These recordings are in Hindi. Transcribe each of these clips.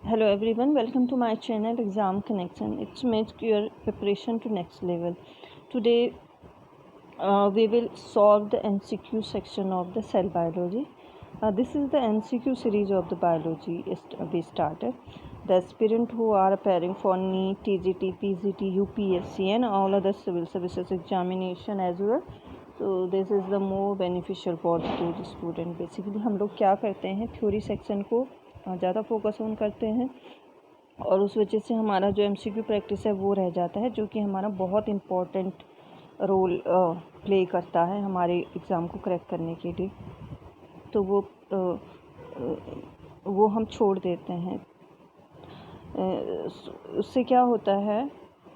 Hello everyone, welcome to my channel Exam Connection. It's make your preparation to next level. Today we will solve the MCQ section of the cell biology. This is the MCQ series of the biology we started. The aspirant who are preparing for NEET, TGT, PGT, UPSC and all other civil services examination as well. So this is the more beneficial for the student. Basically हम लोग क्या करते हैं, थ्योरी सेक्शन को ज़्यादा फोकस ऑन करते हैं और उस वजह से हमारा जो MCQ प्रैक्टिस है वो रह जाता है, जो कि हमारा बहुत इम्पोर्टेंट रोल प्ले करता है हमारे एग्ज़ाम को क्रैक करने के लिए। तो वो हम छोड़ देते हैं। उससे क्या होता है,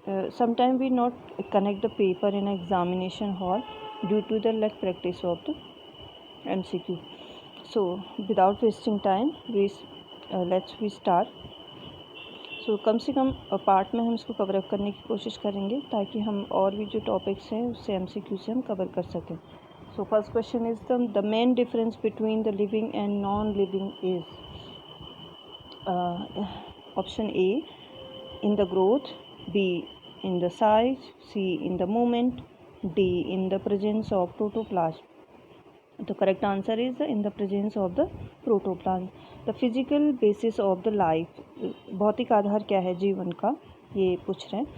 sometime we not connect the paper in examination hall due to the late practice of the MCQ. So without wasting time let's start. So कम से कम पार्ट में हम इसको कवर अप करने की कोशिश करेंगे ताकि हम और भी जो टॉपिक्स हैं उससे MCQ से हम कवर कर सकें. So first question is the main difference between the living and non living is option A in the growth, B in the size, C in the movement, D in the presence of protoplasm. The correct answer is in the presence of the protoplasm. The physical basis of the life, भौतिक आधार क्या है जीवन का, ये पूछ रहे हैं.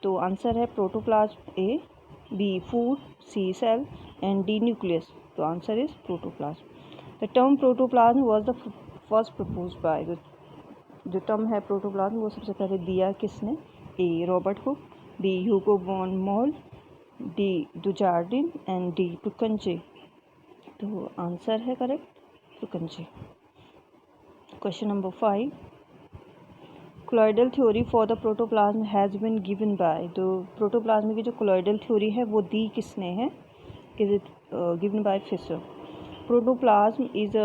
तो आंसर है protoplasm A, B food, C cell and D nucleus. तो answer is protoplasm. The term protoplasm was the first proposed by, जो टर्म है प्रोटोप्लाज्म वो सबसे पहले दिया किसने, A Robert Hooke, B Hugo von Mohl, D Dujardin and D Purkinje. तो आंसर है correct Purkinje. Question number 5, colloidal theory for the protoplasm has been given by. तो प्रोटोप्लाज्म की जो कोलॉइडल थ्योरी है वो दी किसने है, is it given by Fischer. Protoplasm is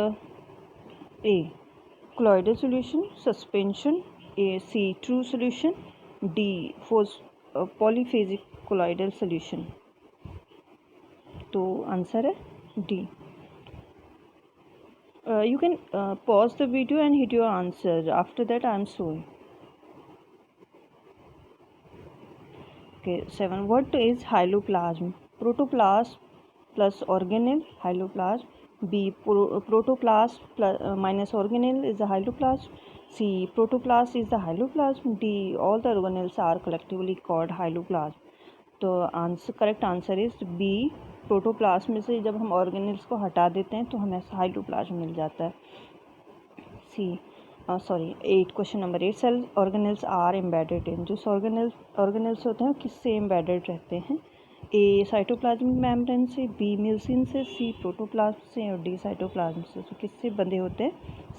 A colloidal solution, suspension, a C true solution, D force polyphasic colloidal solution. तो आंसर है D. You can pause the video and hit your answer. After that I am showing. Okay, 7. What is hyloplasm? Protoplasm plus organelle, hyloplasm. B protoplasm plus minus organelle is the hyloplasm. C protoplasm is the hyloplasm. D all the organelles are collectively called hyloplasm. तो correct answer is B. Protoplasm में से जब हम ऑर्गेनल्स को हटा देते हैं तो हमें हाइलोप्लाज्म मिल जाता है. C 8. Question number 8, cell organelles are embedded in. जो ऑर्गेनल्स होते हैं किससे एम्बेडेड रहते हैं, ए साइटोप्लाज्मिक मेम्ब्रेन से, बी म्यूसिन से, सी प्रोटोप्लाज्म से और डी साइटोप्लाज्म से. तो किससे बंधे होते हैं,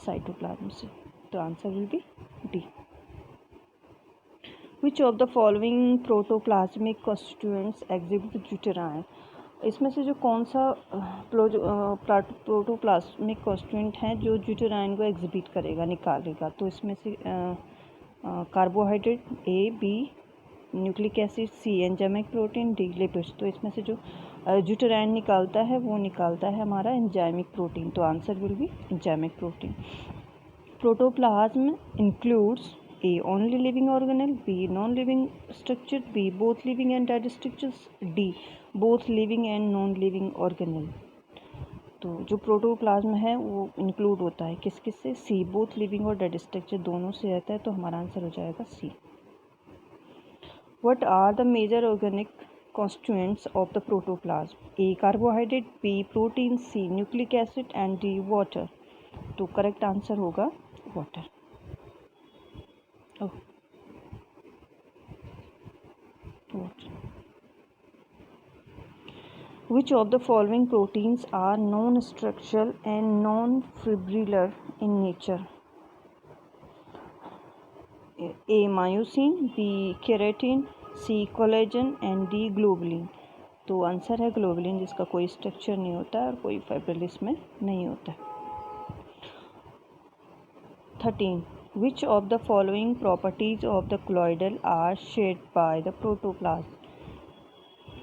साइटोप्लाज्म से. तो answer will B D. Which of the following protoplasmic constituents exhibit deuterium? इसमें से जो कौन सा प्रोटोप्लाज्मिक कॉन्स्टिट्यूएंट है जो ड्यूटेराइन को एग्जिबिट करेगा, निकालेगा. तो इसमें से carbohydrate, A B nucleic acid, C enzymic protein, D lipids. तो इसमें से जो ड्यूटेराइन निकालता है वो निकालता है हमारा एंजाइमिक प्रोटीन. तो answer will be enzymic protein. Protoplasm includes A only living organelle, B non-living structure, B both living and dead structures, D both living and non-living organelle. तो जो प्रोटोप्लाज्म है वो इंक्लूड होता है किस किस से, सी बोथ लिविंग और डेड स्ट्रक्चर दोनों से रहता है. तो हमारा आंसर हो जाएगा C. What are the major organic constituents of the protoplasm? A carbohydrate, B protein, C nucleic acid and D water. तो करेक्ट आंसर होगा water. Which of the following proteins are non-structural and non-fibrillar in nature? A myosin, B keratin, C collagen and D globulin. तो आंसर है ग्लोबुलिन, जिसका कोई स्ट्रक्चर नहीं होता है और कोई फाइब्रिल इसमें नहीं होता है. 13. Which of the following properties of the colloidal are shared by the protoplasm?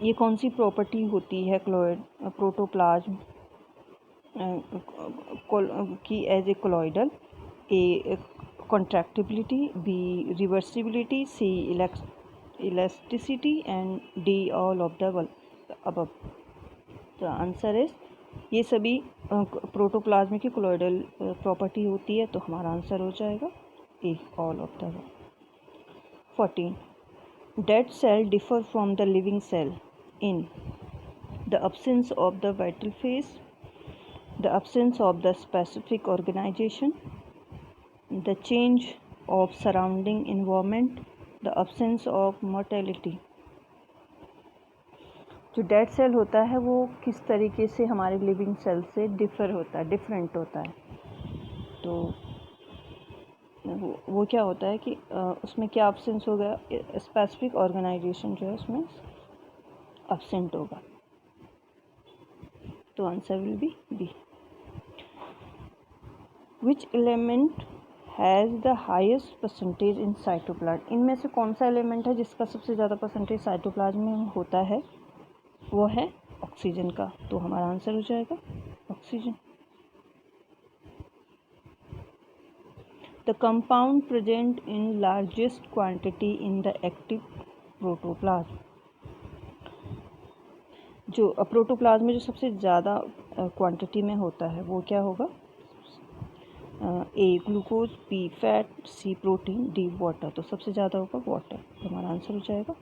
ये कौन सी प्रॉपर्टी होती है प्रोटोप्लाज्म की as a colloidal? A contractibility, B reversibility, C elasticity and D all of the above. The answer is ये सभी प्रोटोप्लाज्म की कोलॉइडल प्रॉपर्टी होती है, तो हमारा आंसर हो जाएगा A all of the above. 14. Dead cell differ from the living cell in the absence of the vital phase, the absence of the specific organization, the change of surrounding environment, the absence of mortality. जो डेड सेल होता है वो किस तरीके से हमारे लिविंग सेल से डिफर होता है, डिफरेंट होता है. तो वो क्या होता है कि उसमें क्या अब्सेंस होगा, स्पेसिफिक ऑर्गेनाइजेशन जो है उसमें अब्सेंट होगा. तो answer will be B. Which element has the highest percentage in cytoplasm. इनमें से कौन सा एलिमेंट है जिसका सबसे ज़्यादा परसेंटेज साइटोप्लाज्म में होता है, वो है ऑक्सीजन का. तो हमारा आंसर हो जाएगा oxygen. The compound present in largest quantity in the active protoplasm. जो प्रोटोप्लाज्म में जो सबसे ज़्यादा क्वांटिटी में होता है वो क्या होगा, A glucose, B fat, C protein, D water. तो सबसे ज़्यादा होगा वाटर. तो हमारा आंसर हो जाएगा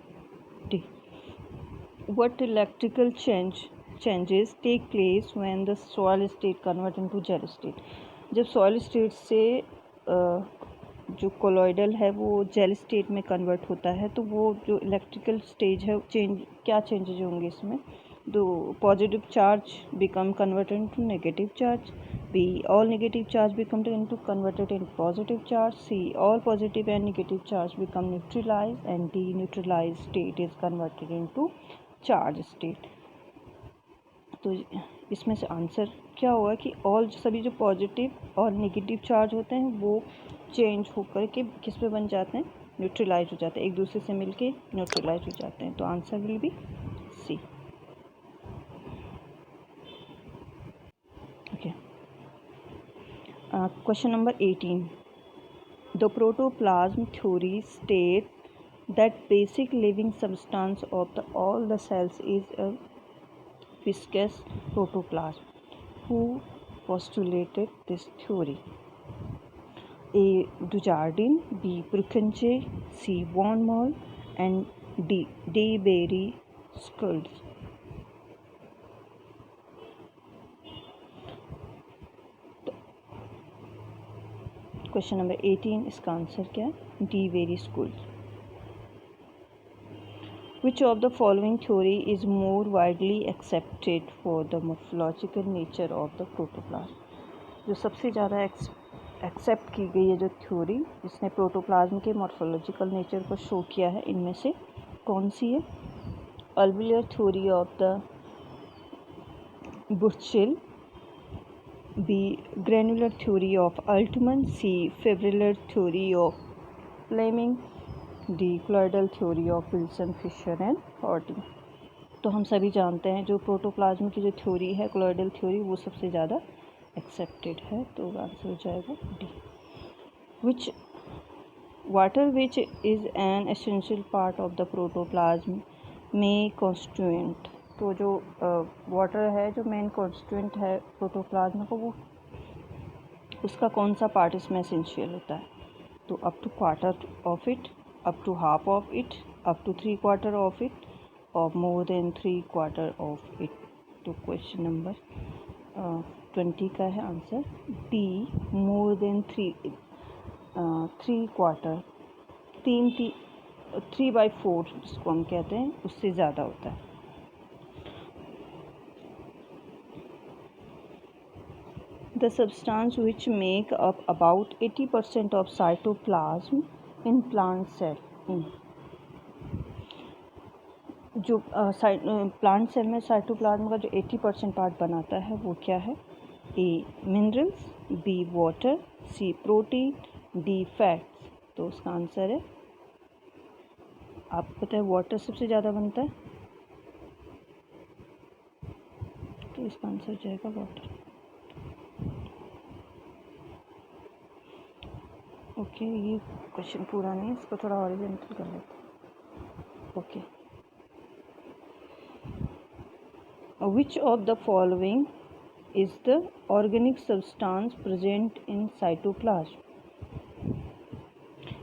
D. What electrical changes take place when the soil state convert into gel state. जब सॉइल स्टेट से जो कोलॉइडल है वो जेल स्टेट में कन्वर्ट होता है, तो वो जो इलेक्ट्रिकल स्टेज है क्या चेंजेज होंगे इसमें. दो positive charge become converted into negative charge, B all negative charge become into converted in positive charge, C all positive and negative charge become neutralize and D neutralize state is converted into charge state. तो इसमें से आंसर क्या होगा कि ऑल सभी जो पॉजिटिव और नेगेटिव चार्ज होते हैं वो चेंज होकर के किस पे बन जाते हैं, न्यूट्रलाइज हो जाते हैं, एक दूसरे से मिलके न्यूट्रलाइज हो जाते हैं. तो answer will be C. Okay. Question number 18. The protoplasm theory state that basic living substance of all the cells is a viscous protoplasm. Who postulated this theory? A. Dujardin, B. Purkinje, C. Von Moll, and D. Berry-Schultz. Question number 18, इसका आंसर क्या है, D Berry-Schultz. Which of the following theory is more widely accepted for the morphological nature of the protoplasm? जो सबसे ज़्यादा एक्सेप्ट की गई है जो थ्योरी जिसने प्रोटोप्लाज्म के मॉर्फोलॉजिकल नेचर को शो किया है, इनमें से कौन सी है. Alveolar theory of the Butschli, B granular theory of Altmann, C fibrillar theory of Flemming, D colloidal theory of Wilson, Fischer and Harting. तो हम सभी जानते हैं जो प्रोटोप्लाज्म की जो थ्योरी है कोलॉइडल थ्योरी वो सबसे ज़्यादा एक्सेप्टेड है. तो आंसर हो जाएगा D. Which water which is an essential part of the protoplasm में कॉन्स्टिट्यूएंट. तो जो वाटर है जो मेन कॉन्स्टिट्यूएंट है प्रोटोप्लाज्म को, वो उसका कौन सा पार्ट इसमें एसेंशियल होता है. तो up to quarter of it, up to half of it, up to 3/4 of it, or more than 3/4 of it. तो क्वेश्चन नंबर 20 का है आंसर डी, मोर देन 3/4, 3/4 जिसको हम कहते हैं उससे ज़्यादा होता है. The substance which make up about 80% of cytoplasm in plant cell. जो प्लांट सेल में साइटोप्लाज्म का जो 80% पार्ट बनाता है वो क्या है. ए मिनरल्स, बी वाटर, सी प्रोटीन, डी फैट्स. तो उसका आंसर है, आपको पता है वाटर सबसे ज़्यादा बनता है, तो इसका आंसर हो जाएगा वाटर. ओके, ये क्वेश्चन पूरा नहीं है, इसको थोड़ा हॉरिजॉन्टल कर लेते। Okay, which of the following is the organic substance present in cytoplasm.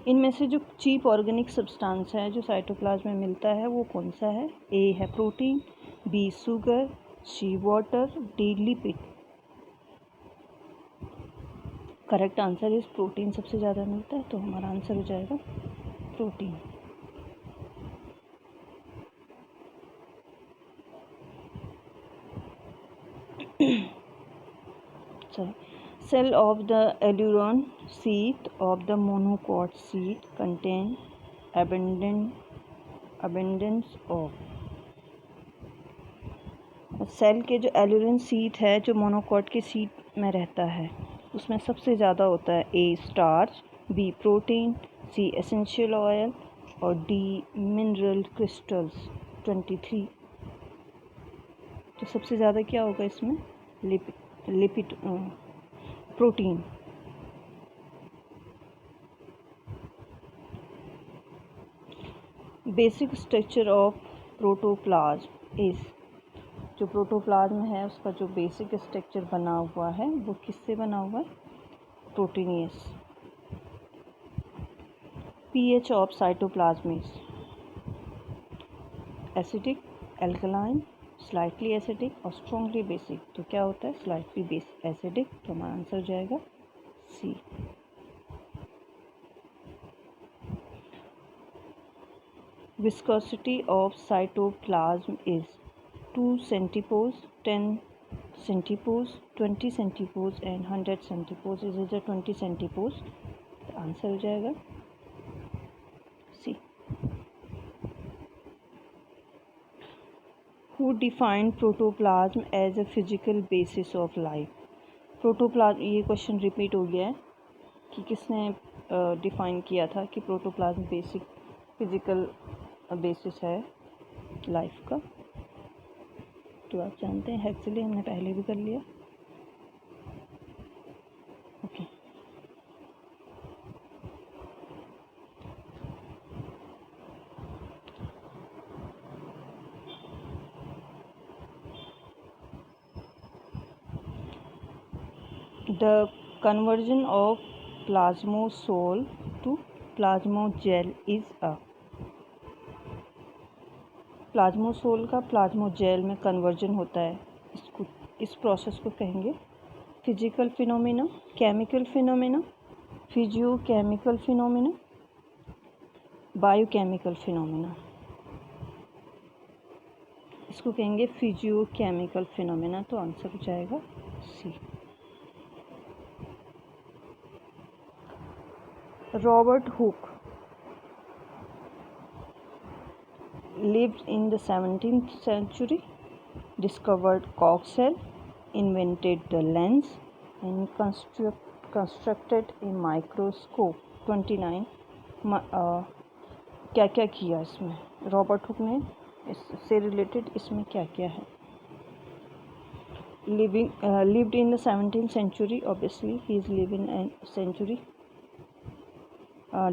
इनमें से जो चीप ऑर्गेनिक सब्सटेंस है जो साइटोप्लाज्म में मिलता है वो कौन सा है? ए है protein, B sugar, C water, D lipid. Correct answer is protein सबसे ज़्यादा मिलता है, तो हमारा आंसर हो जाएगा protein. Cell of the aileron sheath of the monocot sheath contain abundance of। Cell के जो एल्यूरन शीथ है जो मोनोकॉट के शीथ में रहता है उसमें सबसे ज़्यादा होता है A starch, B protein, C essential oil और डी मिनरल क्रिस्टल्स 23। तो सबसे ज़्यादा क्या होगा इसमें? Lipid protein. Basic structure of protoplasm is. जो प्रोटोप्लाज्म है उसका जो बेसिक स्ट्रक्चर बना हुआ है वो किससे बना हुआ है? Proteinaceous. PH of cytoplasm is acidic, alkaline, slightly acidic और स्ट्रॉन्गली बेसिक। तो क्या होता है? Slightly acidic. तो हमारा आंसर हो जाएगा C. Viscosity of cytoplasm is 2 centipose, 10 centipose, 20 centipose and 100 centipose। Is is 20 centipose। तो आंसर हो जाएगा C. Who defined protoplasm as a physical basis of life? Protoplasm, ये क्वेश्चन रिपीट हो गया है कि किसने डिफाइन किया था कि प्रोटोप्लाज्म बेसिक फिजिकल बेसिस है लाइफ का। तो आप जानते हैं एक्चुअली हमने पहले भी कर लिया। Okay, the conversion of plasmasol to plasmagel is uh. Plasmasol का प्लाज्मोजेल में कन्वर्जन होता है, इस प्रोसेस को कहेंगे physical phenomena, chemical phenomena, physicochemical phenomena, biochemical phenomena. इसको कहेंगे फिजियोकेमिकल फिनोमेना। तो आंसर हो जाएगा C. Robert Hooke lived in the 17th century, discovered Koch cell, invented the lens and constructed a microscope। 29 क्या क्या किया इसमें? रॉबर्ट हुक ने इससे रिलेटेड इसमें क्या क्या है? lived in the 17th century, obviously he is living in century।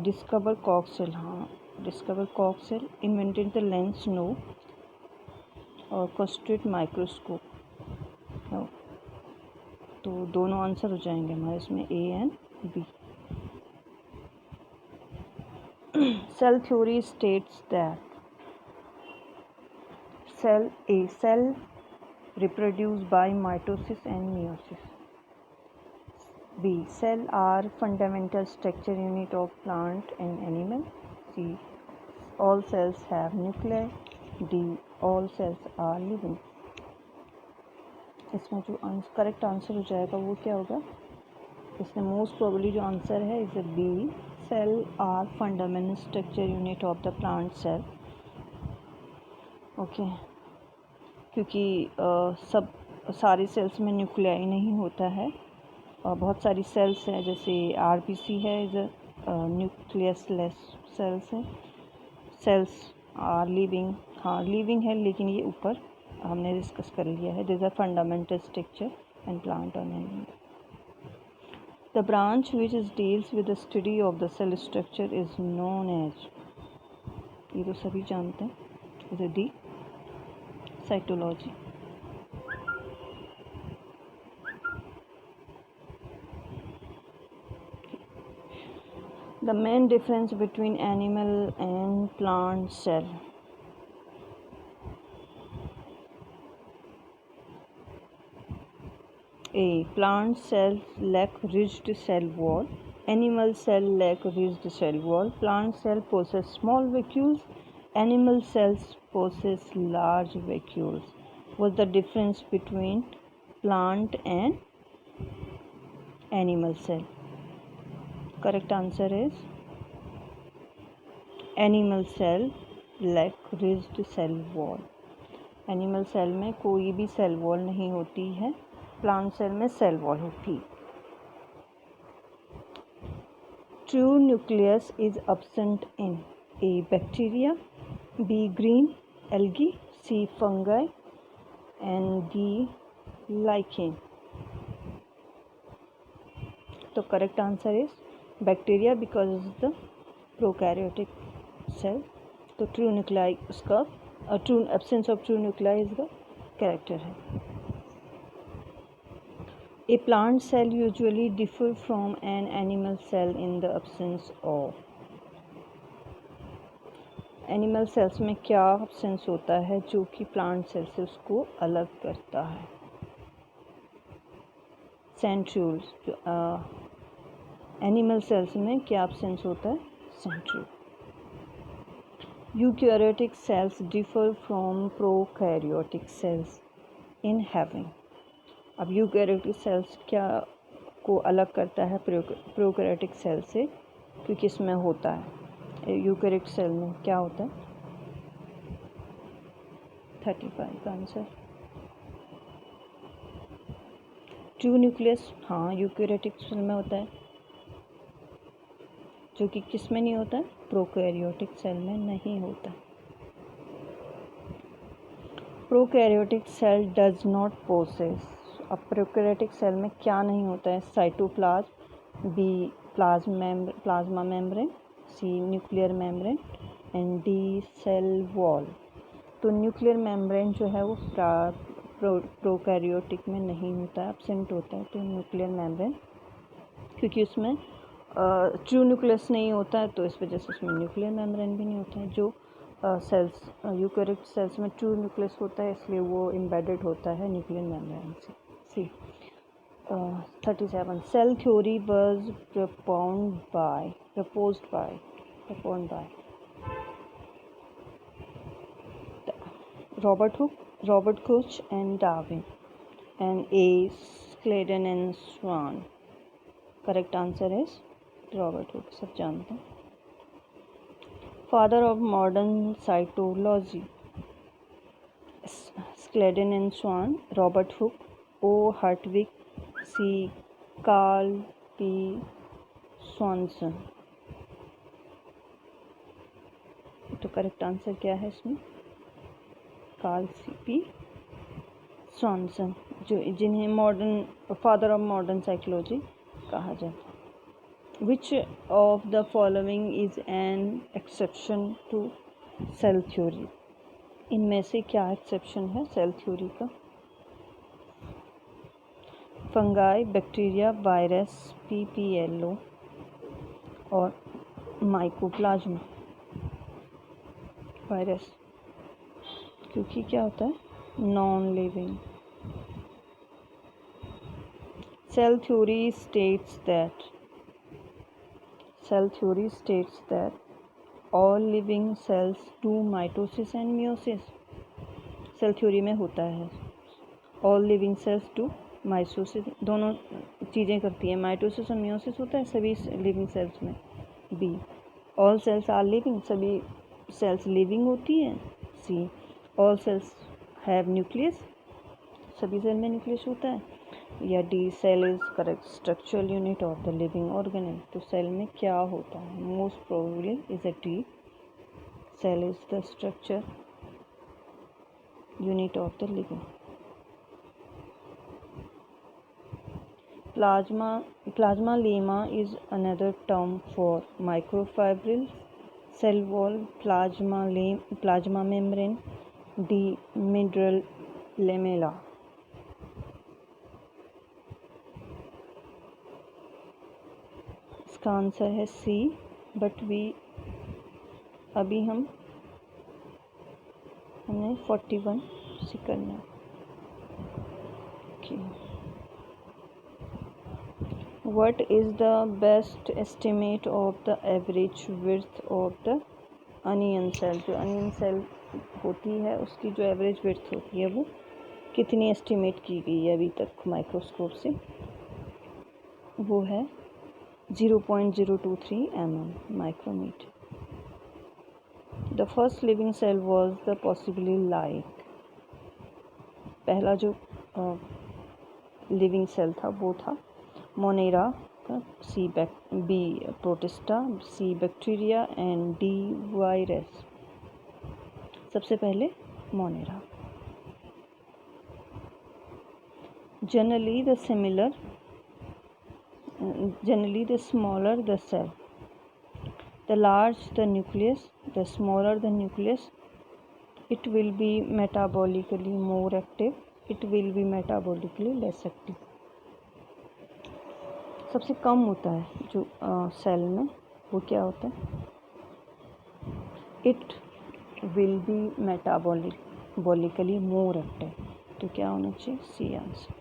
discover Koch cell, हाँ discover Koch cell, invented the lens no, और कंस्ट्रक्ट माइक्रोस्कोप नो। तो दोनों आंसर हो जाएंगे हमारे इसमें A and B. Cell theory states that cell reproduce by mitosis and meiosis. B cell are fundamental structure unit of plant and animal. C all cells have nuclei। D all cells are living। इसमें जो करेक्ट आंसर हो जाएगा वो क्या होगा? इसमें मोस्ट प्रोबेबली जो आंसर है is B cell are fundamental structure unit of the plant cell. Okay, क्योंकि सब सारी सेल्स में न्यूक्लियाई नहीं होता है और बहुत सारी सेल्स हैं जैसे आरबीसी है इज न्यूक्लियस लेस सेल्स है। सेल्स आर लिविंग, हाँ लिविंग है लेकिन ये ऊपर हमने डिस्कस कर लिया है। This are fundamental structure and plant और animal. The branch which deals with the study of the cell structure is known as, ये तो सभी जानते हैं, is the cytology. The main difference between animal and plant cell. A. Plant cells lack ridged cell wall. Animal cell lack ridged cell wall. Plant cell possess small vacuoles. Animal cells possess large vacuoles. What's the difference between plant and animal cell? Correct answer is animal cell lack ridged cell wall. Animal cell में कोई भी सेल वॉल नहीं होती है, प्लांट सेल में सेल वॉल होती है. True nucleus is absent in A bacteria, B green algae, C fungi and D lichen. तो correct answer is bacteria because is the prokaryotic cell. तो ट्रू न्यूक्लियाई उसका true absence of true nuclei is the character है. A plant cell usually differ from an animal cell in the absence of. Animal cells में क्या absence होता है जो कि प्लांट सेल से उसको अलग करता है? सेंट्रियोल्स. एनिमल सेल्स में क्या absence होता है? Centriole. Eukaryotic cells differ from prokaryotic cells in having. अब यूकैरियोटिक सेल्स क्या को अलग करता है प्रोकैरियोटिक सेल से? क्योंकि इसमें होता है, यूकैरियोटिक सेल में क्या होता है? 35 का आंसर. ट्रू न्यूक्लियस हाँ यूकैरियोटिक सेल में होता है, जो कि किस में नहीं होता है? प्रोकैरियोटिक सेल में नहीं होता. Prokaryotic cell does not possess. अब प्रोकैरियोटिक सेल में क्या नहीं होता है? Cytoplasm, B plasma membrane, C nuclear membrane and D cell wall. तो न्यूक्लियर मेम्ब्रेन जो है वो प्रोकैरियोटिक में नहीं होता है, एब्सेंट होता है. तो न्यूक्लियर मेम्ब्रेन क्योंकि उसमें ट्रू न्यूक्लियस नहीं होता है तो इस वजह से उसमें न्यूक्लियर मेम्ब्रेन भी नहीं होता है. जो सेल्स यूकैरियोटिक सेल्स में ट्रू न्यूक्लियस होता है इसलिए वो एम्बेडेड होता है न्यूक्लियर मेम्ब्रेन से. C 37. Cell theory was proposed by Robert Hooke, Robert Koch and Darwin and A. Sladen and Swan. Correct answer is Robert Hooke. सब जानते हैं. Father of modern cytology. Sladen and Swan, Robert Hooke, O. Hartwig, C. Carl P. Swanson. तो करेक्ट आंसर क्या है इसमें? कार्ल पी स्वॉनसन, जो जिन्हें modern father of modern psychology कहा जाता है. Which of the following is an exception to cell theory. इनमें से क्या एक्सेप्शन है सेल थ्योरी का? फंगाई, बैक्टीरिया, वायरस, पीपीएलओ और माइकोप्लाज्मा. वायरस क्योंकि क्या होता है? Non living. Cell theory states that all living cells do mitosis and meiosis. Cell theory में होता है all living cells do mitosis, दोनों चीज़ें करती हैं. माइटोसिस और मियोसिस होता है सभी लिविंग सेल्स में. B all cells are living, सभी सेल्स लिविंग होती हैं. C all cells have nucleus, सभी सेल में न्यूक्लियस होता है. या D cell is correct structural unit of the living organism. तो सेल में क्या होता है? Most probably is a D. Cell is the structure unit of the living. Plasma lemma is another term for microfibril cell wall, plasma membrane, D. Mineral lamella. इसका आंसर है सी, बट अभी हमने 41 से करना है। What is the best estimate of the average width of the onion cell? जो अनियन सेल होती है उसकी जो एवरेज विड्थ होती है वो कितनी एस्टिमेट की गई है अभी तक माइक्रोस्कोप से? वो है 0.023 mm micrometre. The first living cell was the possibly like, पहला जो लिविंग सेल था वो था मोनेरा का, B Protista, C bacteria and D virus. सबसे पहले Monera. Generally the smaller the cell, the large the nucleus, the smaller the nucleus, it will be metabolically more active, it will be metabolically less active. सबसे कम होता है जो सेल में वो क्या होता है? it will be metabolically more active। तो क्या होना चाहिए? C answer.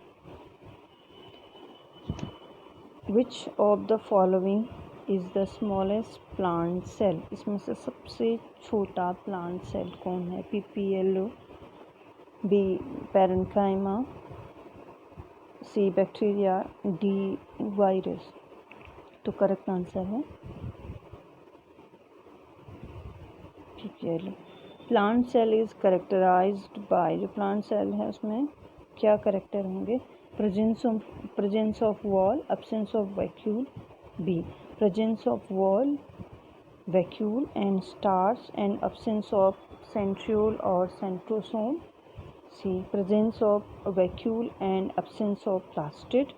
Which of the following is the smallest plant cell? इसमें से सबसे छोटा प्लांट सेल कौन है? PPLO, B parenchyma, C bacteria, D virus. तो करेक्ट आंसर है PPLO। Plant cell is characterised by, जो प्लांट सेल है उसमें क्या करेक्टर होंगे? presence of wall, absence of vacuole, B presence of wall, vacuole and starch and absence of centriole or centrosome, C presence of vacuole and absence of plastid,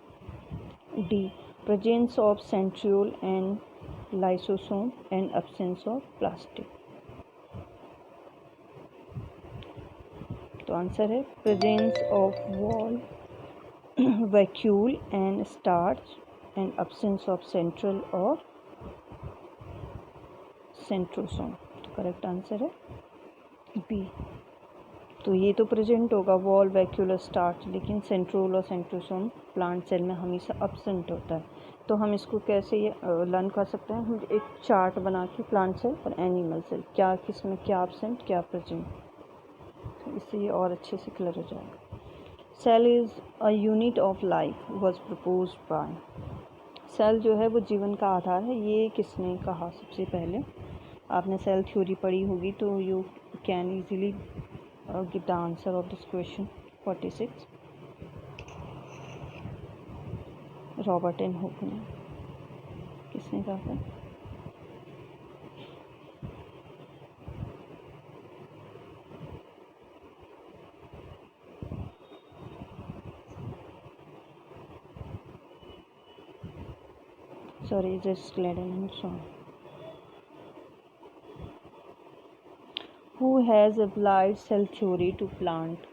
D presence of centriole and lysosome and absence of plastid। तो आंसर है presence of wall, vacuole and starch and absence of central or centrosome। तो करेक्ट आंसर है बी। तो ये तो प्रेजेंट होगा वॉल, वैक्यूल और स्टार्च, लेकिन सेंट्रोल और सेंट्रोसोम प्लांट सेल में हमेशा अब्सेंट होता है। तो हम इसको कैसे लर्न कर सकते हैं? हम एक चार्ट बना के प्लांट सेल और एनिमल सेल क्या किसमें क्या अब्सेंट क्या प्रेजेंट, तो इससे ये और अच्छे से क्लियर हो जाएगा। Cell is a unit of life was propose by, cell जो है वो जीवन का आधार है, ये किसने कहा? सबसे पहले आपने सेल थ्योरी पढ़ी होगी तो you can easily give the answer of this question. 46 Robert and Hooke ने किसने कहा था? Sorry, just let him song. Who has applied cell theory to plant?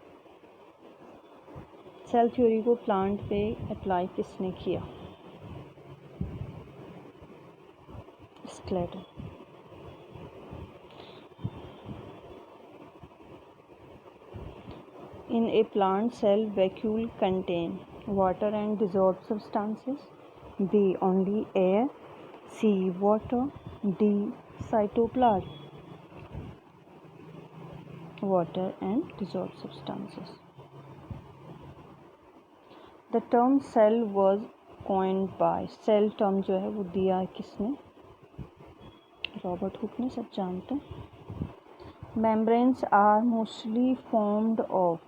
Cell theory को प्लांट पे अप्लाई किसने किया? Schleiden. In a plant cell, vacuole contain water and dissolved substances. B. Only air. C. Water. D. Cytoplasm. Water and dissolved substances. The term cell was coined by, cell term जो है वो दिया किसने? रॉबर्ट हुक ने, सब जानते हैं। Membranes are mostly formed of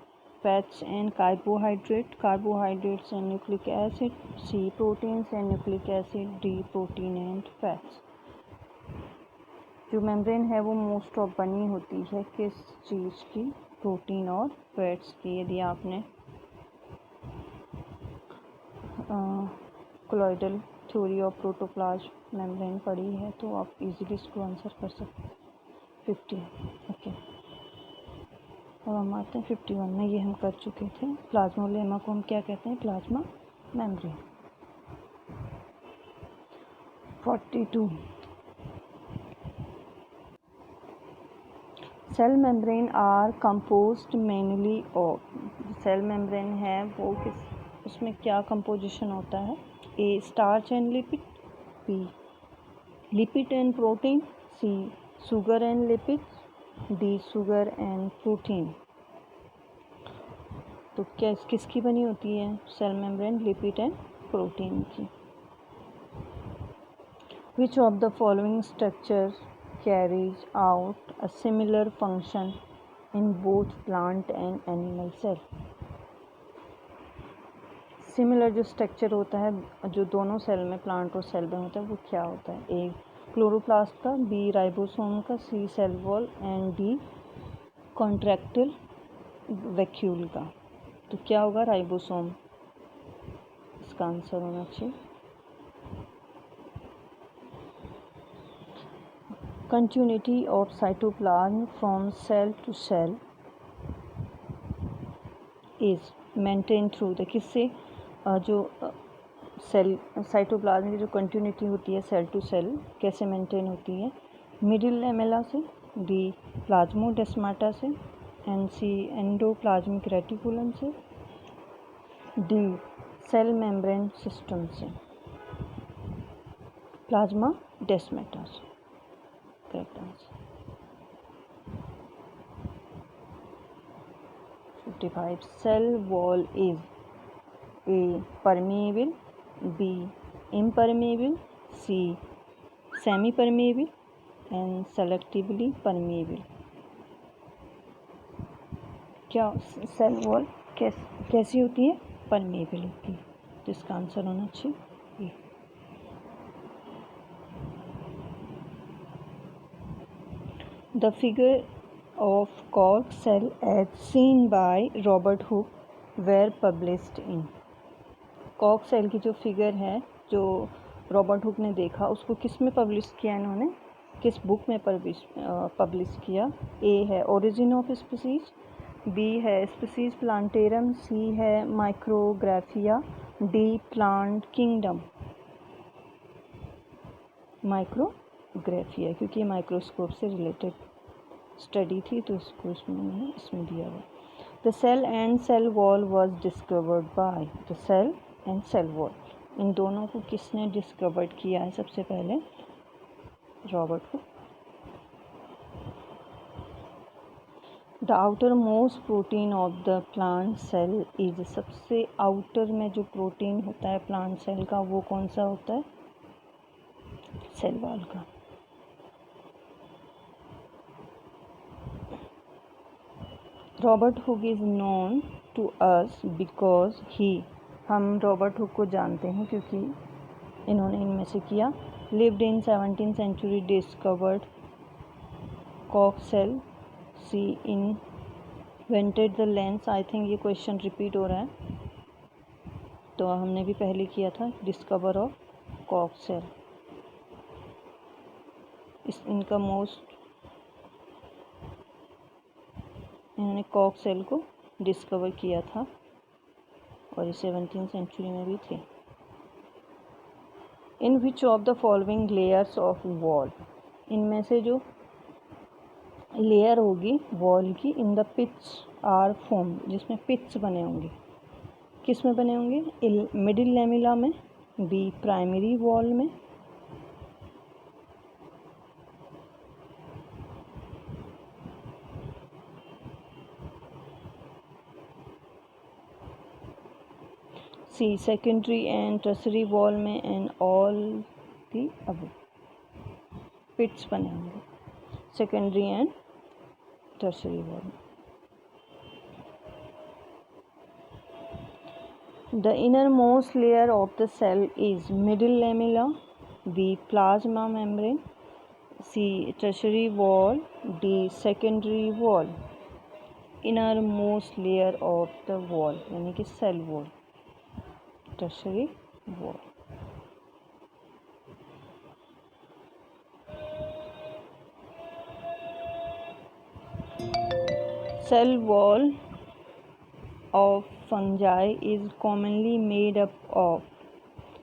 fats and carbohydrates and nucleic acid, C proteins and nucleic acid, D protein and fats। जो मेम्ब्रेन है वो मोस्ट ऑफ बनी होती है किस चीज़ की? प्रोटीन और फैट्स की। यदि आपने colloidal theory of protoplasm membrane पढ़ी है तो आप इजीली इसको आंसर कर सकते हैं। 50 ओके। अब हम आते हैं 51 में, ये हम कर चुके थे। प्लाज्मोलेमा को हम क्या कहते हैं? Plasma membrane. 42 cell membrane are composed mainly of, cell membrane है वो किस, उसमें क्या कंपोजिशन होता है? A starch and lipid, B lipid and protein, C sugar and lipid, D sugar and protein. तो क्या किसकी बनी होती है cell membrane? Lipid and protein की। Which of the following structures carries out a similar function in both plant and animal cell? Similar जो स्ट्रक्चर होता है जो दोनों सेल में, प्लांट और सेल में होता है, वो क्या होता है? ए क्लोरोप्लास्ट का, बी राइबोसोम का, C cell wall and D contractile vacuole का। तो क्या होगा? राइबोसोम इसका आंसर होना चाहिए। Continuity of cytoplasm from cell to cell is maintained through the, किससे जो सेल साइटोप्लाज्म की जो कंटिन्यूटी होती है सेल टू सेल कैसे मेंटेन होती है? मिडिल लैमेला से, डी प्लाज्मोडेस्माटा से, एंड सी एंडोप्लाज्मिक रेटिकुलम से, डी सेल मेम्ब्रेन सिस्टम से। प्लाज्मा डेस्माटा से correct answer. 55 cell wall is A permeable, B impermeable, C semi permeable and selectively permeable. क्या सेल वॉल कैसी होती है? परमेबल होती है। तो इसका आंसर होना चाहिए। The figure of cork cell as seen by Robert Hooke were published in, cork cell की जो फिगर है जो रॉबर्ट हुक ने देखा उसको किस में पब्लिश किया इन्होंने? किस बुक में पब्लिश किया? ए है ओरिजिन ऑफ स्पीसीज, बी है स्पीसीज प्लांटेरम, सी है Micrographia, D plant kingdom. Micrographia, क्योंकि ये माइक्रोस्कोप से रिलेटेड स्टडी थी तो इसको इसमें दिया हुआ। The cell and cell wall was discovered by, the cell and cell wall, इन दोनों को किसने डिस्कवर्ड किया है सबसे पहले? Robert Hooke. The outer most protein of the plant cell is, सबसे आउटर में जो प्रोटीन होता है प्लांट सेल का वो कौन सा होता है? सेल वॉल का। Robert Hooke is known to us because he, हम रॉबर्ट हुक को जानते हैं क्योंकि इन्होंने इनमें से किया। Lived in 17th century, discovered cork cell, C invented the lens. I think ये क्वेश्चन रिपीट हो रहा है तो हमने भी पहले किया था। डिस्कवर ऑफ कॉर्क सेल, इनका मोस्ट, इन्होंने कॉर्क सेल को डिस्कवर किया था और ये 17th सेंचुरी में भी थे। In which of the following layers of wall, इनमें से जो लेयर होगी वॉल की, in the pits are form, जिसमें पिट्स बने होंगे, किस में बने होंगे? मिडिल लैमेला में, बी प्राइमरी वॉल में, C secondary and tertiary wall में, एंड ऑल दी अब पिट्स बने होंगे सेकेंडरी एंड टर्सरी वॉल में। The innermost layer of the cell is middle lamella, B plasma membrane, C tertiary wall, D secondary wall. Innermost layer of the wall यानी कि cell wall, tertiary wall. cell wall of fungi is commonly made up of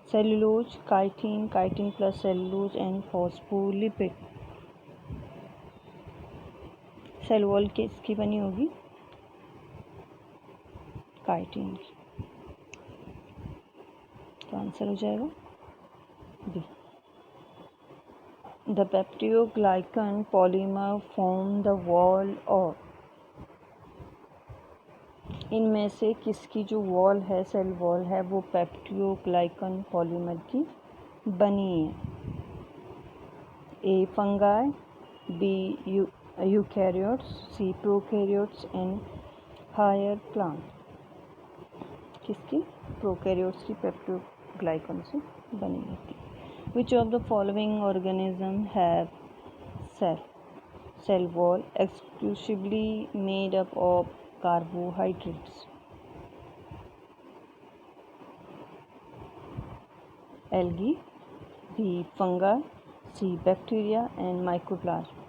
cellulose, chitin, chitin plus cellulose and phospholipid. Cell wall किसकी बनी होगी? काइटिन की। तो आंसर हो जाएगा B. The peptidoglycan polymer form the wall of, इनमें से किसकी जो वॉल है, सेल वॉल है, वो पेप्टिडोग्लाइकन पॉलीमर की बनी है? A fungi, B eukaryotes, C prokaryotes and higher plant. किसकी? प्रोकैरियोट्स की पेप्टिडोग्लाइकन से बनी होती है। Which of the following organism have cell wall exclusively made up of carbohydrates? Algae, B fungi, C bacteria and mycoplasma.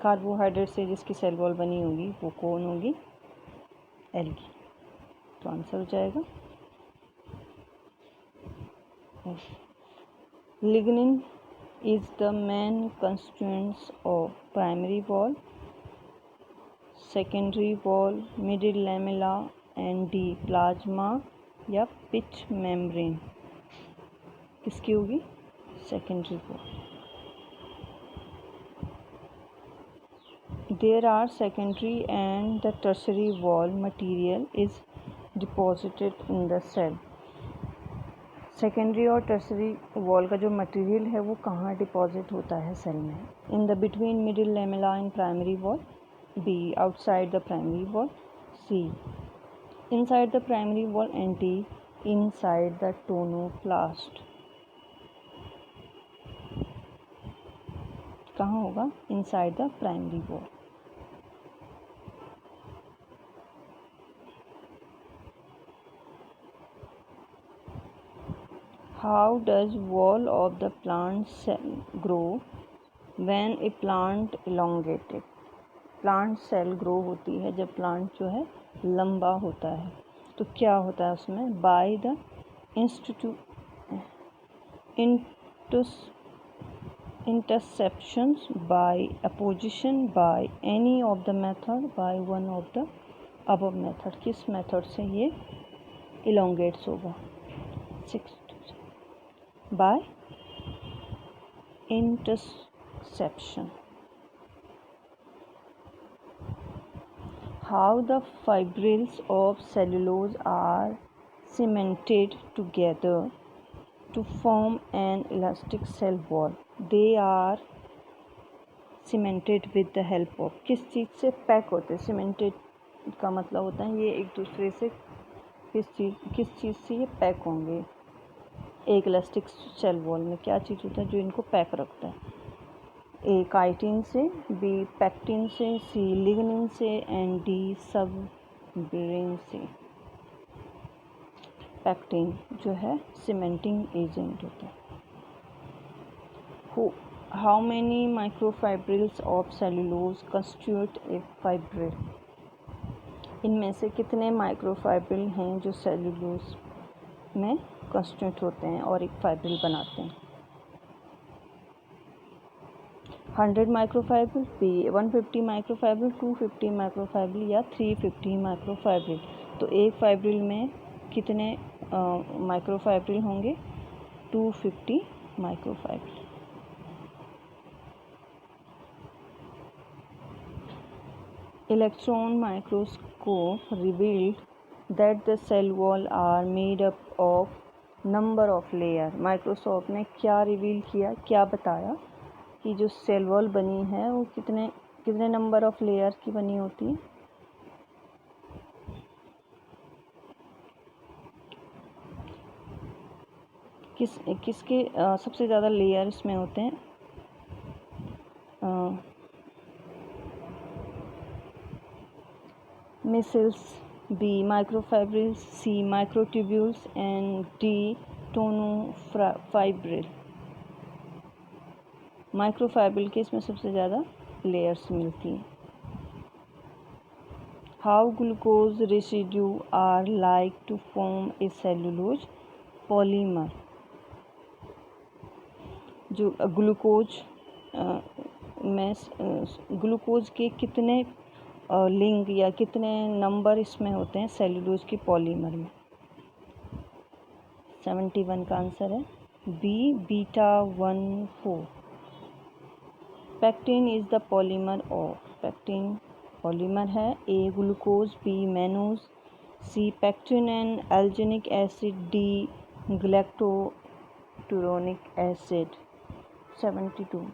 Carbohydrate से जिसकी सेल वॉल बनी होगी वो कौन होगी? एल्गी। तो आंसर हो जाएगा Lignin is the main constituents of primary wall, secondary wall, middle lamella and D plasma या pitch membrane। किसकी होगी? secondary wall। There are secondary and the tertiary wall material is deposited in the cell। Secondary और टर्सरी वॉल का जो मटेरियल है वो कहाँ डिपॉजिट होता है सेल में? In the between middle lamella and primary wall, B outside the primary wall, C inside the primary wall and D inside the tonoplast. कहाँ होगा? Inside the primary wall. How does wall of the plant cell grow when a plant elongated? Plant cell grow होती है जब प्लांट जो है लंबा होता है। तो क्या होता है उसमें? By the interceptions, by apposition, by any of the method, by one of the above method. किस मेथड से ये इलोंगेट्स होगा? 6 by interception. How the fibrils of cellulose are cemented together to form an elastic cell wall? They are cemented with the help of, किस चीज़ से पैक होते हैं? cemented का मतलब होता है ये एक दूसरे से किस चीज़ से ये पैक होंगे। एक इलास्टिक सेल वॉल में क्या चीज़ होता है जो इनको पैक रखता है? ए काइटिन से, बी पैक्टिन से, सी लिग्निन से एंड डी सबब्रेन से। पैक्टिन जो है सीमेंटिंग एजेंट होता है। How many microfibrils of cellulose constitute A fibril? इनमें से कितने माइक्रोफाइब्रिल हैं जो सेलुलोज में कंस्टिट्यूट होते हैं और एक फाइब्रिल बनाते हैं? 100 माइक्रोफाइब्रिल, बी 150 माइक्रोफाइब्रिल, 250 माइक्रोफाइब्रिल या 350 माइक्रोफाइब्रिल। तो एक फाइब्रिल में कितने माइक्रोफाइब्रिल होंगे? 250 microfibril. Electron microscope revealed that the cell wall are made up of number of layer. Microscope ने क्या रिवील किया, क्या बताया कि जो सेल वॉल बनी है वो कितने नंबर ऑफ लेयर की बनी होती है? किसके सबसे ज़्यादा लेयर इसमें होते हैं? Micelles, B microfibrils, C microtubules and D tonofibril. Microfibril के इसमें सबसे ज़्यादा लेयर्स मिलती हैं। How glucose residue are like to form a cellulose polymer. जो ग्लूकोज में ग्लूकोज के कितने लिंक या कितने नंबर इसमें होते हैं सेलुलोज की पॉलीमर में। 71 का आंसर है B, beta 14। Pectin is the polymer of. Pectin polymer है। A glucose, B mannose, C pectin and alginic acid, D galacturonic acid. 72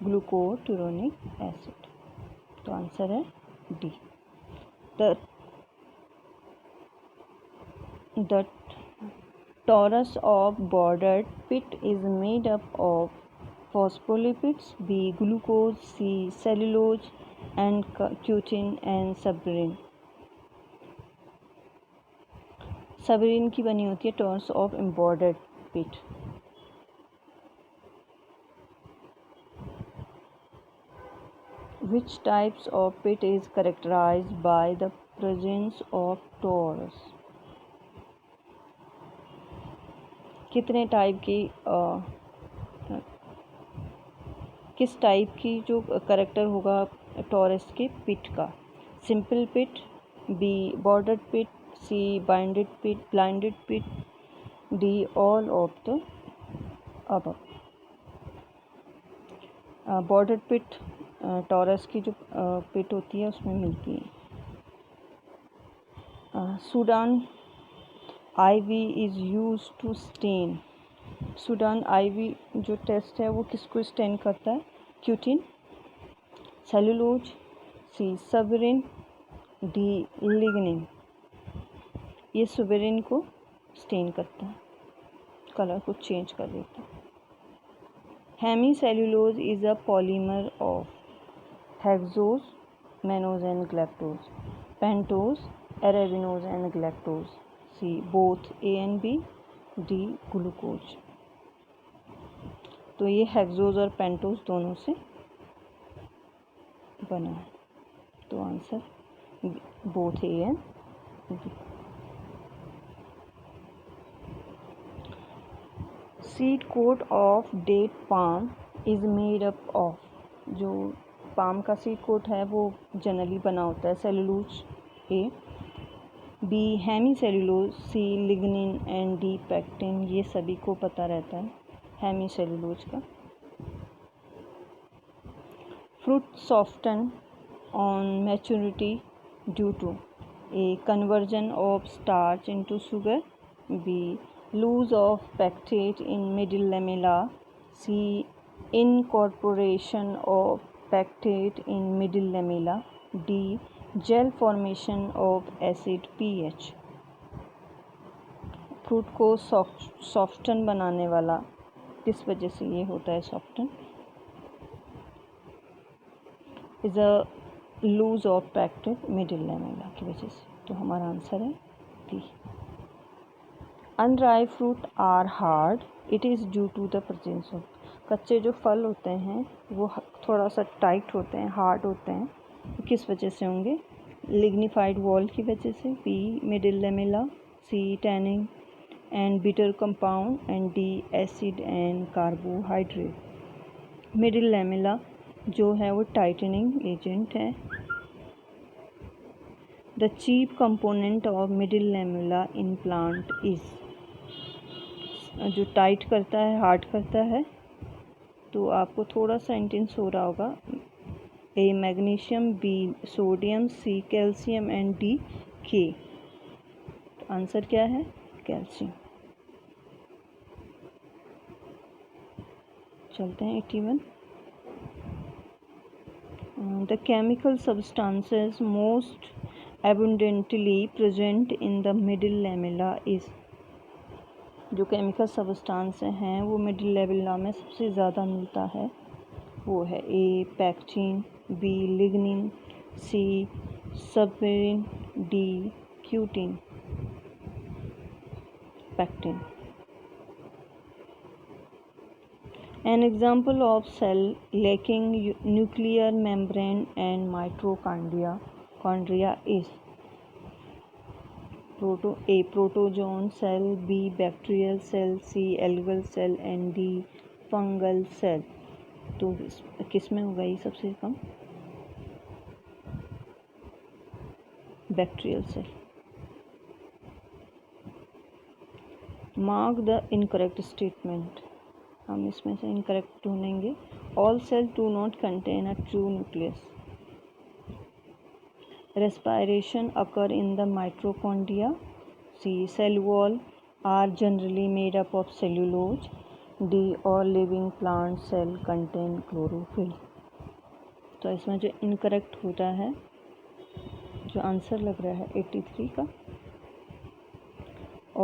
glucuronic acid. तो आंसर है D. The torus of bordered pit is made up of phospholipids, B glucose, C cellulose and cutin and suberin। suberin की बनी होती है torus of bordered pit। Which types of pit is characterized by the presence of torus? कितने टाइप की किस टाइप की जो करेक्टर होगा टॉरस के पिट का? Simple pit, B bordered pit, C blinded pit, D all of the above. Bordered pit torus की जो पिट होती है उसमें मिलती है। Sudan IV is use to stain. Sudan IV जो टेस्ट है वो किसको स्टेन करता है? Cutin, cellulose, C suberin, D lignin. ये सुबेरिन को स्टेन करता है, कलर को चेंज कर देता है। Hemicellulose is a polymer of hexose, mannose and galactose, pentose, arabinose and galactose, C both A and B, D glucose. तो ये हेक्सोज और पेंटोज दोनों से बना है। तो answer both A and B। Seed coat of date palm is made up of. जो पाम का सीड कोट है वो जनरली बना होता है cellulose, A, B hemicellulose, C lignin and D pectin. ये सभी को पता रहता है हेमी सेलुलोज का। Fruit soften on maturity due to A conversion of starch into sugar, B lose of pectate in middle lamella, C incorporation of pectate in middle lamella, D gel formation of acid pH। Fruit को सॉफ्टन बनाने वाला किस वजह से ये होता है? Soften is a loose of pectate middle lamella की वजह से। तो हमारा आंसर है D. Unripe fruit are hard, it is due to the presence of. कच्चे जो फल होते हैं वो थोड़ा सा टाइट होते हैं, हार्ड होते हैं। तो किस वजह से होंगे? लिग्निफाइड वॉल की वजह से, B middle lamella, C tannin and bitter compound and D acid and carbohydrate. Middle lamella जो है वो टाइटनिंग एजेंट है। The chief component of middle lamella in plant is. जो टाइट करता है, हार्ड करता है। तो आपको थोड़ा सा सेंटेंस हो रहा होगा। A magnesium, B sodium, C calcium and D K. तो आंसर क्या है? कैल्शियम। चलते हैं 81। The chemical substances most abundantly present in the middle lamella is। जो केमिकल सब्सटेंस हैं वो मिडिल लेमेला में सबसे ज़्यादा मिलता है, वो है A pectin, B lignin, C suberin, D cutin. Pectin. An example of cell lacking nuclear membrane and mitochondria is A. protozoan cell, B. bacterial cell, C. algal cell and D. fungal cell. तो किस में होगा ये सबसे कम? Bacterial cell. Mark the incorrect statement. हम इसमें से इनकरेक्ट ढूंढेंगे. All cell do not contain a true nucleus. Respiration occur in the mitochondria. C. Cell wall are generally made up of cellulose. D. All living plant cell contain chlorophyll. तो इसमें जो इनकरेक्ट होता है, जो आंसर लग रहा है 83 का,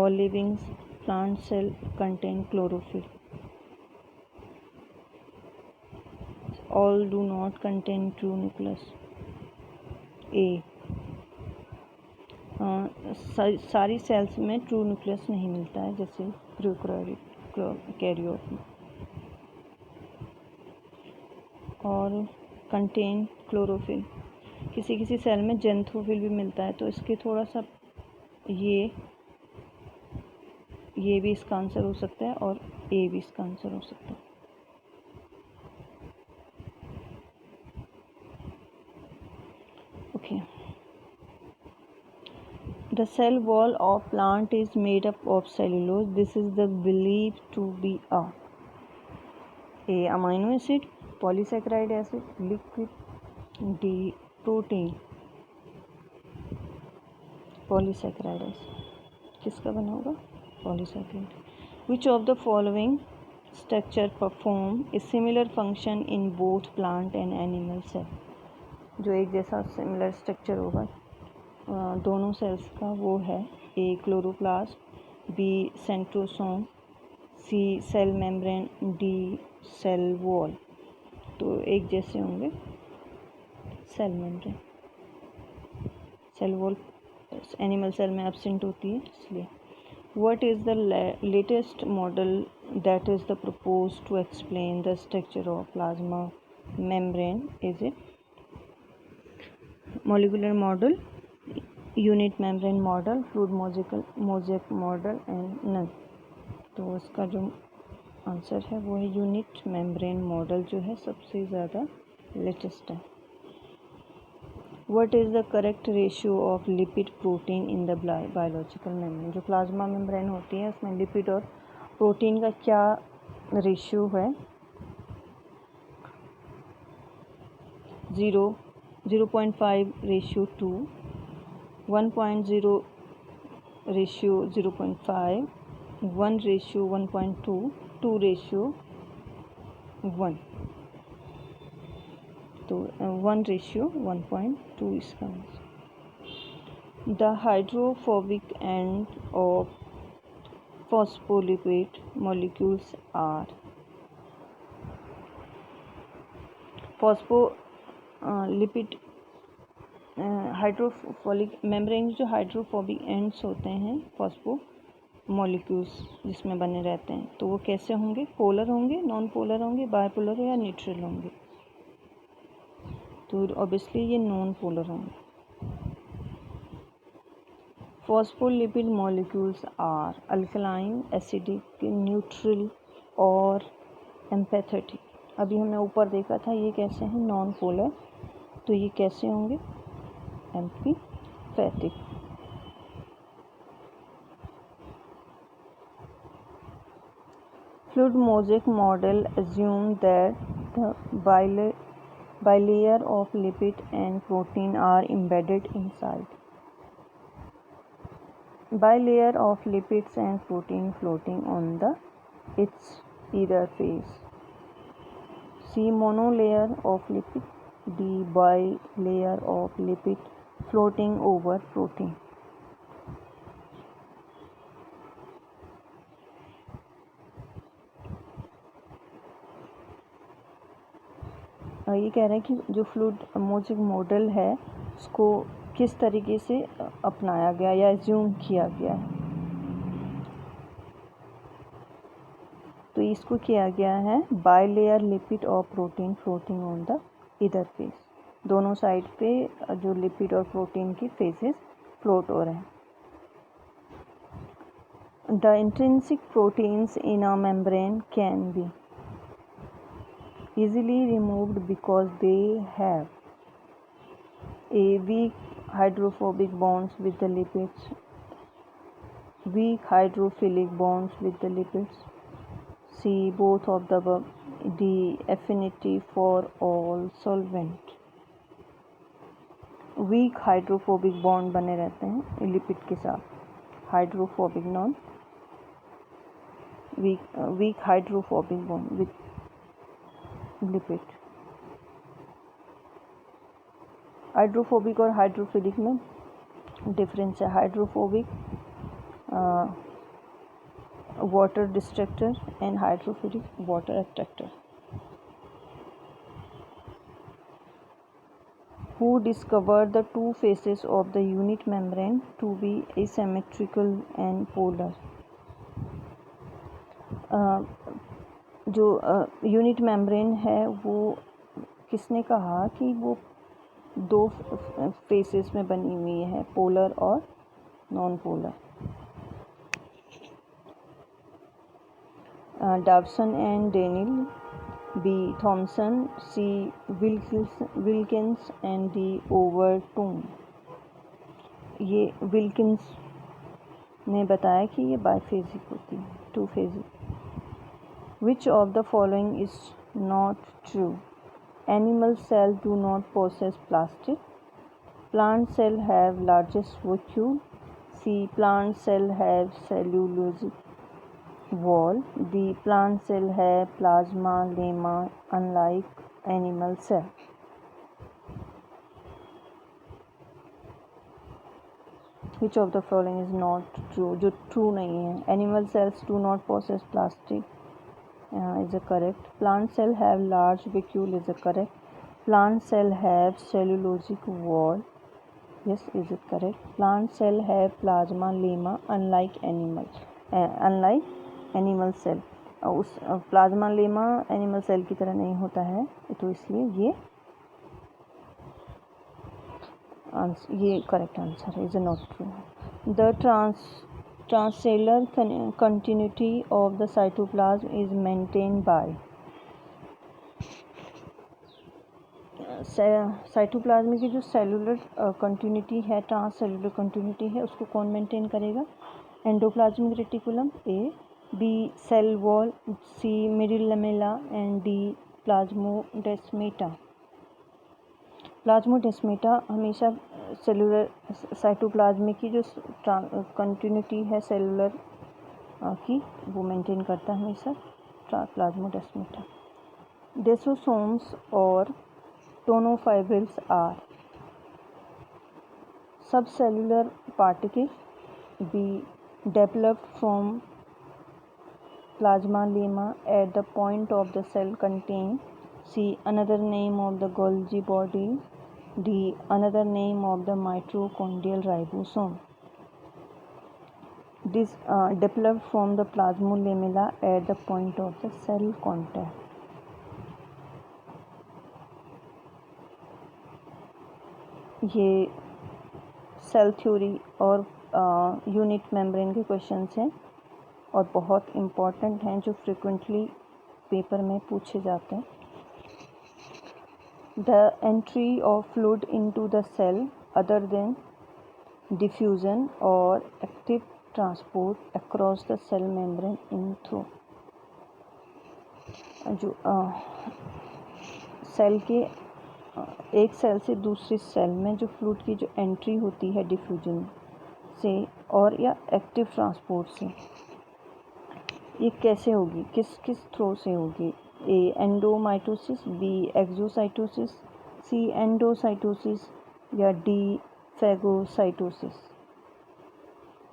all living plant cell contain chlorophyll. All do not contain true nucleus. ए. सारी सेल्स में ट्रू न्यूक्लियस नहीं मिलता है, जैसे प्रोकैरियोट में. और कंटेन क्लोरोफिल. किसी किसी सेल में जेंथोफिल भी मिलता है, तो इसके थोड़ा सा ये भी इसका आंसर हो सकता है और ए भी इसका आंसर हो सकता है. The cell wall of plant is made up of cellulose. This is the believed to be A. Amino acid, polysaccharide acid, liquid. D. protein. polysaccharide acid. किसका बना होगा? polysaccharide. Which of the following structure perform a similar function in both plant and animal cell? जो एक जैसा सिमिलर स्ट्रक्चर होगा दोनों सेल्स का, वो है A. Chloroplast, B. Centrosome, C. Cell membrane, D. Cell wall. तो एक जैसे होंगे cell membrane. Cell wall animal cell में एब्सेंट होती है, इसलिए. What is the latest model that is the propose to explain the structure of plasma membrane? Is it molecular model, unit membrane model, fluid mosaic model and none? तो इसका जो आंसर है वो है यूनिट मेम्ब्रेन मॉडल, जो है सबसे ज़्यादा लेटेस्ट है. What is the correct ratio of lipid protein in the biological membrane? जो प्लाज्मा मेम्ब्रेन होती है उसमें लिपिड और प्रोटीन का क्या रेशियो है? 0.5 रेशियो 2, 1.0 रेशियो 0.5, 1 रेशियो 1.2, 2 रेशियो 1. तो 1 रेशियो 1.2 इसका answer. The hydrophobic end of phospholipid molecules are. Lipid hydrophobic membrane, जो हाइड्रोफोबिक एंड्स होते हैं फॉस्फो मॉलिक्यूल्स जिसमें बने रहते हैं, तो वो कैसे होंगे? पोलर होंगे, नॉन पोलर होंगे, बायपोलर या न्यूट्रल होंगे? तो ऑब्वियसली ये नॉन पोलर होंगे. Phospholipid molecules are alkaline, acidic, neutral और एम्पैथेटिक. अभी हमने ऊपर देखा था ये कैसे हैं? Non polar. तो ये कैसे होंगे? Amphipathic. Fluid mosaic model assume that the bilayer of lipid and protein are embedded inside. Bilayer of lipids and protein floating on its either face. C. Monolayer of lipid. D. bilayer of lipid floating over protein. ये कह रहे हैं कि जो फ्लूइड मोज़ेक मॉडल है उसको किस तरीके से अपनाया गया या एज्यूम किया गया है. तो इसको किया गया है बाई लेयर लिपिड और प्रोटीन फ्लोटिंग ऑन द इधर फेस, दोनों साइड पे जो लिपिड और प्रोटीन की फेसेस फ्लोट हो रहे हैं। The intrinsic proteins in a membrane can be easily removed because they have a weak hydrophobic bonds with the lipids, weak hydrophilic bonds with the lipids. See both of the above. D. Affinity for all solvent. Weak hydrophobic bond बने रहते हैं लिपिड के साथ, hydrophobic non weak hydrophobic bond with lipid. Hydrophobic और हाइड्रोफिलिक में डिफरेंस है। Hydrophobic water destructor and hydrophilic water attractor. Who discovered the two faces of the unit membrane to be asymmetrical and polar? जो यूनिट मेम्ब्रेन है वो किसने कहा कि वो दो फेसेस में बनी हुई है, पोलर और non polar? Dobson and Daniel, B. Thompson, C. Wilkins and D. Overton। ये विल्किंस ने बताया कि ये बाईफेजिक होती है, two phasic. Which of the following is not true? Animal cells do not possess plastic. Plant cells have largest vacuole. C. Plant cells have cellulosic wall. D. Plant cell have plasma lemma unlike animal cell. Which of the following is not true? जो true नहीं है। Animal cells do not possess plastic is a correct. Plant cell have large vacuole is a correct. Plant cell have cellulosic wall, yes, is it correct. Plant cell have plasma lemma unlike animal cell. उस प्लाज्मा लेमा एनिमल सेल की तरह नहीं होता है, तो इसलिए ये करेक्ट आंसर है, is not true. The transcellular continuity of the cytoplasm is maintained by. Cytoplasm की जो सेलुलर कंटिन्यूटी है, ट्रांससेलुलर कंटिन्यूटी है, उसको कौन मेंटेन करेगा? Endoplasmic reticulum, A. B. cell wall, C. middle lamella and D. plasmodesmata। Plasmodesmata हमेशा सेलुलर साइटोप्लाज्म की जो कंटिन्यूटी है सेलुलर की वो मेंटेन करता है हमेशा प्लाज्मोडेस्मेटा। डेसोसोम्स और tonofibrils are subcellular particle. B. developed from plasma lemma at the point of the cell contained. C. Another name of the Golgi body. D. Another name of the mitochondrial ribosome. This developed from the plasmalamella at the point of the cell contact. ये सेल थ्योरी और यूनिट मेम्ब्रेन के क्वेश्चंस हैं और बहुत इम्पॉर्टेंट हैं, जो फ्रिक्वेंटली पेपर में पूछे जाते हैं। The entry of fluid into the cell other than diffusion और active transport across the cell membrane in through. जो सेल के एक सेल से दूसरी सेल में जो फ्लूइड की जो एंट्री होती है डिफ्यूजन से और या एक्टिव ट्रांसपोर्ट से, ये कैसे होगी, किस किस थ्रू से होगी? A. Endomitosis, B. Exocytosis, C. Endocytosis या डी. फैगोसाइटोसिस।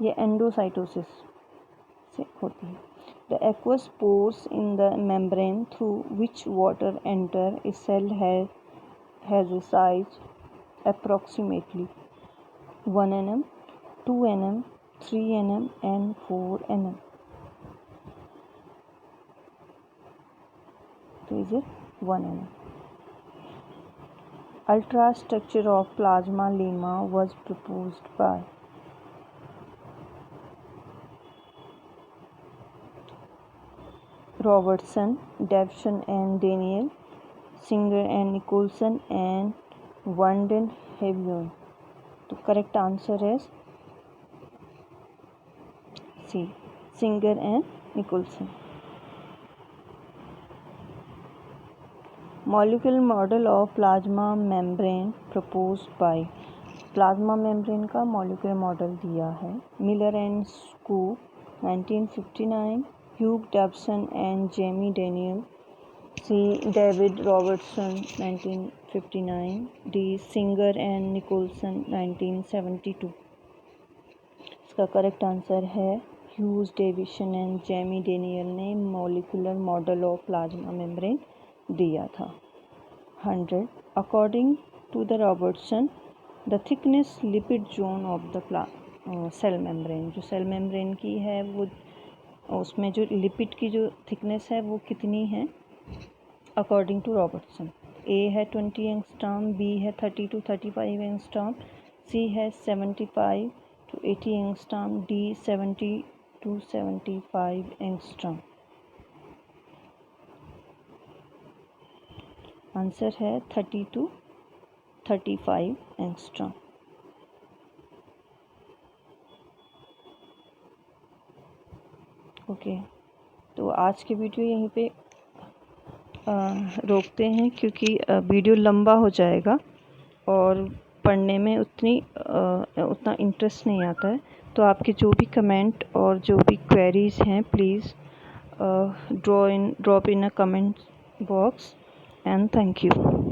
ये एंडोसाइटोसिस से होती है। The aqueous pores in the membrane through which water enter a cell has a size approximately 1 mm, 2 mm, 3 mm and 4 mm. is 1 mm. Ultrastructure of plasma lemma was proposed by Robertson, Davison and Daniel, Singer and Nicholson, and Vanden Heuvel. The correct answer is C. Singer and Nicholson. Molecular model of plasma membrane proposed by plasma membrane का मॉलिक्यूलर मॉडल दिया है Miller and Scoop 1959, Hugh Davson and Jamie Daniel, C David Robertson 1959, D Singer and Nicolson 1972. इसका करेक्ट आंसर है Hughes Davison and Jamie Daniel ने molecular model of plasma membrane दिया था. 100. According to the Robertson, the thickness lipid zone of the cell membrane, जो सेल मेम्ब्रेन की है वो उसमें जो लिपिड की जो थिकनेस है वो कितनी है अकॉर्डिंग टू रॉबर्टसन. ए है 20 एंगस्ट्रॉम, बी है 30 to 35 एंगस्ट्रॉम, सी है 75 to 80 angstrom, D 70 to 75 angstrom. Answer है 30 to 35 एंगस्ट्रॉम. ओके, तो आज की वीडियो यहीं पे रोकते हैं क्योंकि वीडियो लंबा हो जाएगा और पढ़ने में उतना इंटरेस्ट नहीं आता है. तो आपके जो भी कमेंट और जो भी क्वेरीज़ हैं please drop in a comment box. And thank you.